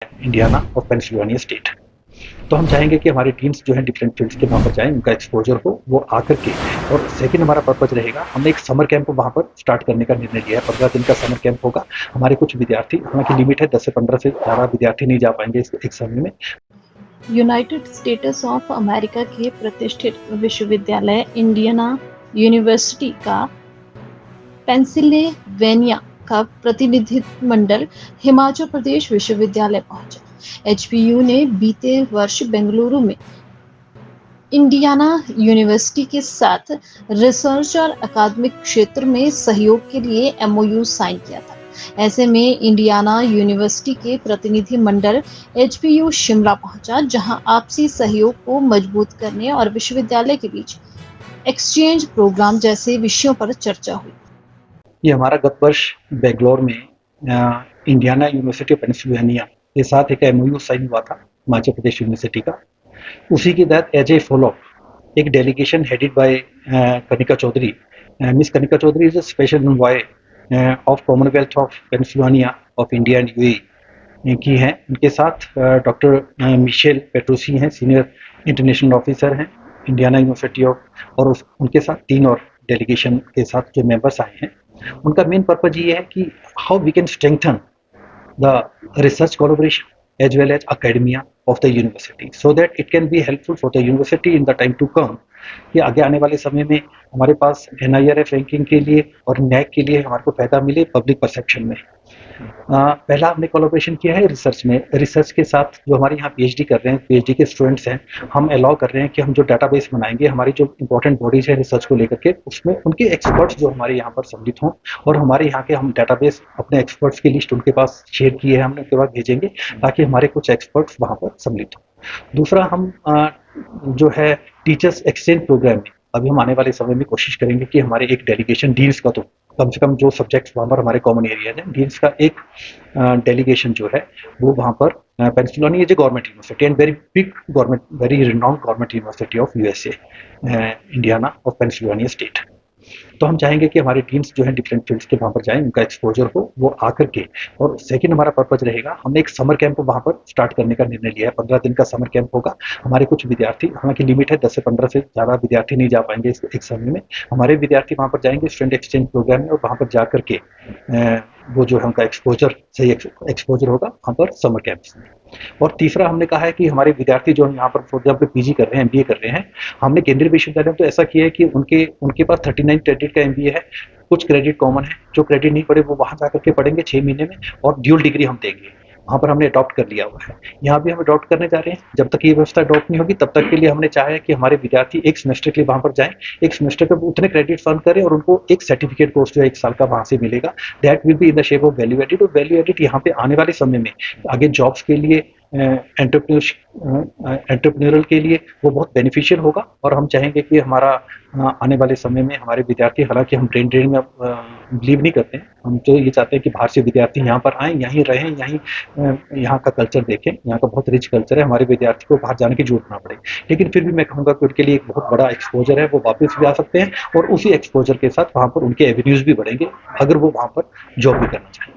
Indiana और Pennsylvania state. तो हम चाहेंगे कि हमारी टीम्स जो है डिफरेंट फील्ड्स के वहाँ पर जाएँ, उनका एक्सपोज़र हो, वो आकर के। और सेकंड हमारा पर्पज़ रहेगा, हमने एक समर कैंप वहाँ पर स्टार्ट करने का निर्णय लिया है। 15 दिन का समर कैंप होगा। हमारे कुछ विद्यार्थी, हालाँकि लिमिट है 10 से 15 से ज़्यादा विद्यार्थी नहीं जा पाएँगे इस एक समय में। यूनाइटेड स्टेट्स ऑफ अमेरिका के प्रतिष्ठित विश्वविद्यालय इंडियाना यूनिवर्सिटी का पेंसिल्वेनिया का प्रतिनिधिमंडल हिमाचल प्रदेश विश्वविद्यालय पहुंचा। एचपीयू ने बीते वर्ष बेंगलुरु में इंडियाना यूनिवर्सिटी के साथ रिसर्च और अकादमिक क्षेत्र में सहयोग के लिए एमओयू साइन किया था। ऐसे में इंडियाना यूनिवर्सिटी के प्रतिनिधि मंडल एचपीयू शिमला पहुंचा, जहां आपसी सहयोग को मजबूत करने और विश्वविद्यालय के बीच एक्सचेंज प्रोग्राम जैसे विषयों पर चर्चा हुई। ये हमारा गत वर्ष बेंगलोर में इंडियाना यूनिवर्सिटी ऑफ पेंसिल्वेनिया के साथ एक एमओयू साइन हुआ था, हिमाचल प्रदेश यूनिवर्सिटी का। उसी के तहत एज ए फॉलो एक delegation headed by Kanika Chaudhary. Miss Kanika Chaudhary is a special envoy of Commonwealth of Pennsylvania of India and UAE की हैं। उनके साथ डॉक्टर मिशेल पेट्रोसी हैं, सीनियर इंटरनेशनल ऑफिसर हैं इंडियाना यूनिवर्सिटी ऑफ, और उनके साथ 3 और डेलीगेशन के साथ जो मेंबर्स आए हैं। उनका मेन पर्पज ये है कि how we can strengthen the research collaboration as well as academia of the university so that it can be helpful for the university in the time to come, कि आगे आने वाले समय में हमारे पास NIRF रैंकिंग के लिए और नैक के लिए हमारे को फायदा मिले पब्लिक परसेप्शन में। पहला हमने कोलैबोरेशन किया है रिसर्च में। रिसर्च के साथ जो हमारे यहाँ पीएचडी कर रहे हैं, पीएचडी के स्टूडेंट्स हैं, हम अलाउ कर रहे हैं कि हम जो डाटाबेस बनाएंगे, हमारी जो इंपॉर्टेंट बॉडीज है रिसर्च को लेकर के, उसमें उनके एक्सपर्ट्स जो हमारे यहाँ पर सम्मिलित हों, और हमारे यहाँ के हम डाटाबेस अपने एक्सपर्ट्स की लिस्ट उनके पास शेयर किए हैं, हमने उनके पास भेजेंगे ताकि हमारे कुछ एक्सपर्ट्स वहाँ पर सम्मिलित हों। दूसरा, हम जो है टीचर्स एक्सचेंज प्रोग्राम में अभी हम आने वाले समय में कोशिश करेंगे कि हमारे एक डेलीगेशन डीन्स का, तो कम से कम जो सब्जेक्ट्स वहाँ पर हमारे कॉमन एरिया है, डीन्स का एक डेलीगेशन जो है वो वहाँ पर Pennsylvania is a government university and very big government, very renowned government university of USA, Indiana और पेंसिल्वेनिया स्टेट। तो हम चाहेंगे कि हमारी टीम्स जो है डिफरेंट फील्ड्स के वहाँ पर जाएँ, उनका एक्सपोजर हो, वो आकर के। और सेकंड हमारा पर्पज रहेगा, हमने एक समर कैंप वहाँ पर स्टार्ट करने का निर्णय लिया है। 15 दिन का समर कैंप होगा। हमारे कुछ विद्यार्थी, हालांकि लिमिट है 10 से 15 से ज़्यादा विद्यार्थी नहीं जा पाएंगे इस एक समय में। हमारे विद्यार्थी वहाँ पर जाएंगे स्टूडेंट एक्सचेंज प्रोग्राम में, और वहाँ पर जा करके वो जो है उनका एक्सपोजर, सही एक्सपोजर होगा वहाँ पर समर कैंप्स में। और तीसरा हमने कहा है कि हमारे विद्यार्थी जो यहाँ पर फॉर एग्जाम्पल पीजी कर रहे हैं, एमबीए कर रहे हैं, हमने केंद्रीय विश्वविद्यालय में तो ऐसा किया है कि उनके पास 39 क्रेडिट का एमबीए है। कुछ क्रेडिट कॉमन है, जो क्रेडिट नहीं पड़े वो वहाँ जा करके पढ़ेंगे 6 महीने में, और ड्यूल डिग्री हम देंगे। वहाँ पर हमने अडॉप्ट कर लिया हुआ है। यहाँ भी हम अडॉप्ट करने जा रहे हैं। जब तक ये व्यवस्था अडॉप्ट नहीं होगी तब तक के लिए हमने चाहा है कि हमारे विद्यार्थी एक सेमेस्टर के लिए वहाँ पर जाएं, एक सेमेस्टर के उतने क्रेडिट अर्न करें, और उनको एक सर्टिफिकेट कोर्स जो है 1 साल का वहाँ से मिलेगा। That will be in the shape of value added. और वैल्यू एडिड यहाँ पे आने वाले समय में आगे जॉब्स के लिए, एंटरप्रेन्योरल के लिए वो बहुत बेनिफिशियल होगा। और हम चाहेंगे कि हमारा आने वाले समय में हमारे विद्यार्थी, हालांकि हम ब्रेन ड्रेन में बिलीव नहीं करते हैं, हम तो ये चाहते हैं कि बाहर से विद्यार्थी यहाँ पर आएँ, यहीं रहें, यहाँ का कल्चर देखें। यहाँ का बहुत रिच कल्चर है, हमारे विद्यार्थी को बाहर जाने की जरूरत ना पड़े। लेकिन फिर भी मैं कहूँगा कि उनके लिए एक बहुत बड़ा एक्सपोजर है, वो वापस भी आ सकते हैं, और उसी एक्सपोजर के साथ वहाँ पर उनके एवेन्यूज भी बढ़ेंगे अगर वो वहाँ पर जॉब भी करना चाहें।